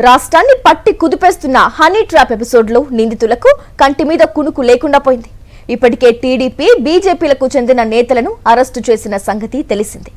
రాష్ట్రాన్ని పట్టి కుదిపేస్తున్న honey trap ఎపిసోడ్లో నిందితులకు కంటి మీద కునుకు లేకుండా పోయింది. ఇప్పటికే టీడీపీ, బీజేపీలకు చెందిన నేతలను అరెస్టు చేసిన సంగతి తెలిసింది.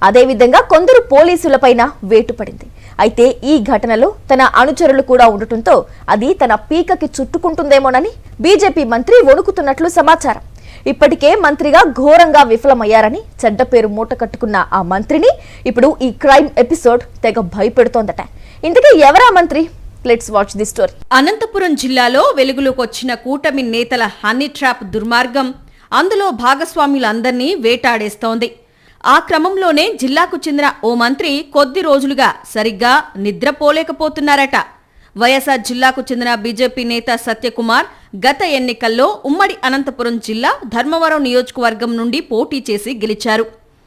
అదేవిధంగా కొందరు పోలీసులపైన వేటు పడింది. అయితే ఈ ఘటనలో తన అనుచరులు కూడా ఉండటంతో అది తన పీకకి చుట్టుకుంటుందేమోనని బీజేపీ మంత్రి వణుకుతున్నట్లు సమాచారం. ఇప్పటికే మంత్రిగా ఘోరంగా విఫలమయ్యారని చెడ్డ పేరు మూట కట్టుకున్న ఆ మంత్రిని ఇప్పుడు ఈ క్రైమ్ ఎపిసోడ్ తెగ భయపెడుతోందట. ఇంతకీ ఎవరా మంత్రి? Let's watch the story. Anantapuram జిల్లాలో వెలుగులోకి వచ్చిన కూటమి నేతల హనీ ట్రాప్ దుర్మార్గం అందులో భాగస్వాములందర్నీ వేటాడేస్తోంది. ఆ క్రమంలోనే జిల్లాకు చెందిన ఓ మంత్రి కొద్ది రోజులుగా సరిగ్గా నిద్రపోలేకపోతున్నారట. వైఎస్ఆర్ జిల్లాకు చెందిన బీజేపీ నేత సత్యకుమార్ గత ఎన్నికల్లో ఉమ్మడి అనంతపురం జిల్లా ధర్మవరం నియోజకవర్గం నుండి పోటీ చేసి గెలిచారు.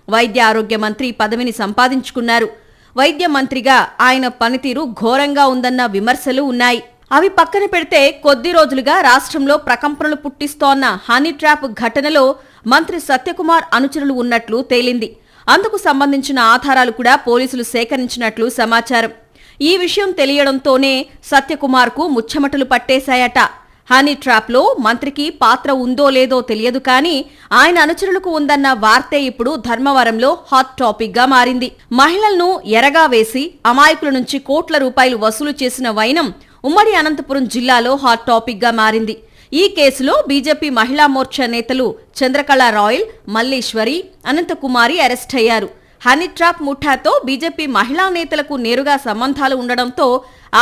వైద్య ఆరోగ్య మంత్రి పదవిని సంపాదించుకున్నారు. వైద్య మంత్రిగా ఆయన పనితీరు ఘోరంగా ఉందన్న విమర్శలు ఉన్నాయి. అవి పక్కన పెడితే కొద్ది రోజులుగా రాష్ట్రంలో ప్రకంపనలు పుట్టిస్తోన్న హనీ ట్రాప్ ఘటనలో మంత్రి సత్యకుమార్ అనుచరులు ఉన్నట్లు తేలింది. అందుకు సంబంధించిన ఆధారాలు కూడా పోలీసులు సేకరించినట్లు సమాచారం. ఈ విషయం తెలియడంతోనే సత్యకుమార్కు ముచ్చమటలు పట్టేశాయట. హనీ ట్రాప్లో మంత్రికి పాత్ర ఉందో లేదో తెలియదు కానీ ఆయన అనుచరులకు ఉందన్న వార్తే ఇప్పుడు ధర్మవరంలో హాట్ టాపిక్ గా మారింది. మహిళలను ఎరగా వేసి అమాయకుల నుంచి కోట్ల రూపాయలు వసూలు చేసిన వైనం ఉమ్మడి అనంతపురం జిల్లాలో హాట్ టాపిక్ గా మారింది. ఈ కేసులో బీజేపీ మహిళా మోర్చా నేతలు చంద్రకళ రాయల్, మల్లీశ్వరి, అనంతకుమారి అరెస్ట్ అయ్యారు. హనీ ట్రాప్ ముఠాతో బీజేపీ మహిళా నేతలకు నేరుగా సంబంధాలు ఉండడంతో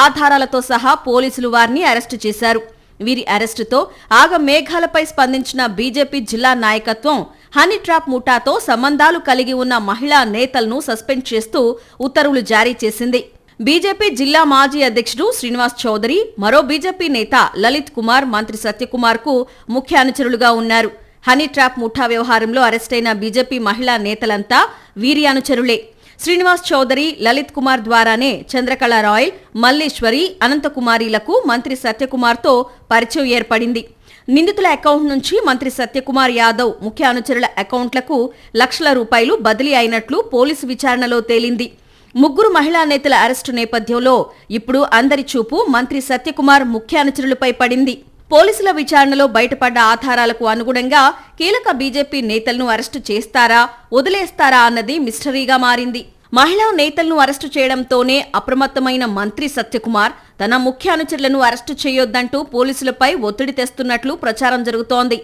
ఆధారాలతో సహా పోలీసులు వారిని అరెస్టు చేశారు. వీరి అరెస్టుతో ఆగ మేఘాలపై స్పందించిన బీజేపీ జిల్లా నాయకత్వం హనీ ట్రాప్ ముఠాతో సంబంధాలు కలిగి ఉన్న మహిళా నేతలను సస్పెండ్ చేస్తూ ఉత్తర్వులు జారీ చేసింది. బీజేపీ జిల్లా మాజీ అధ్యక్షుడు శ్రీనివాస్ చౌదరి, మరో బీజేపీ నేత లలిత్ కుమార్ మంత్రి సత్యకుమార్ కు ముఖ్య అనుచరులుగా ఉన్నారు. హనీ ట్రాప్ ముఠా వ్యవహారంలో అరెస్టైన బీజేపీ మహిళా నేతలంతా వీరి అనుచరులే. శ్రీనివాస్ చౌదరి, లలిత్ కుమార్ ద్వారానే చంద్రకళ రాయల్, మల్లీశ్వరి, అనంతకుమారిలకు మంత్రి సత్యకుమార్తో పరిచయం ఏర్పడింది. నిందితుల అకౌంట్ నుంచి మంత్రి సత్యకుమార్ యాదవ్ ముఖ్య అనుచరుల అకౌంట్లకు లక్షల రూపాయలు బదిలీ అయినట్లు పోలీసు విచారణలో తేలింది. ముగ్గురు మహిళా నేతల అరెస్టు నేపథ్యంలో ఇప్పుడు అందరి చూపు మంత్రి సత్యకుమార్ ముఖ్య అనుచరులపై పడింది. పోలీసుల విచారణలో బయటపడ్డ ఆధారాలకు అనుగుణంగా కీలక బీజేపీ నేతలను అరెస్టు చేస్తారా, వదిలేస్తారా అన్నది మిస్టరీగా మారింది. మహిళా నేతలను అరెస్టు చేయడంతోనే అప్రమత్తమైన మంత్రి సత్యకుమార్ తన ముఖ్య అనుచరులను అరెస్టు చేయొద్దంటూ పోలీసులపై ఒత్తిడి తెస్తున్నట్లు ప్రచారం జరుగుతోంది.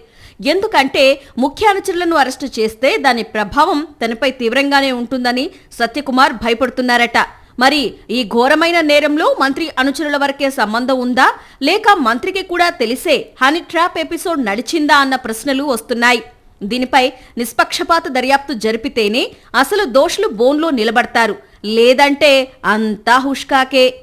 ఎందుకంటే ముఖ్య అనుచరులను అరెస్టు చేస్తే దాని ప్రభావం తనపై తీవ్రంగానే ఉంటుందని సత్యకుమార్ భయపడుతున్నారట. మరి ఈ ఘోరమైన నేరంలో మంత్రి అనుచరుల వరకే సంబంధం ఉందా, లేక మంత్రికి కూడా తెలిసే హనీ ట్రాప్ ఎపిసోడ్ నడిచిందా అన్న ప్రశ్నలు వస్తున్నాయి. దీనిపై నిష్పక్షపాత దర్యాప్తు జరిపితేనే అసలు దోషులు బోన్లో నిలబడతారు, లేదంటే అంతా హుష్కాకే.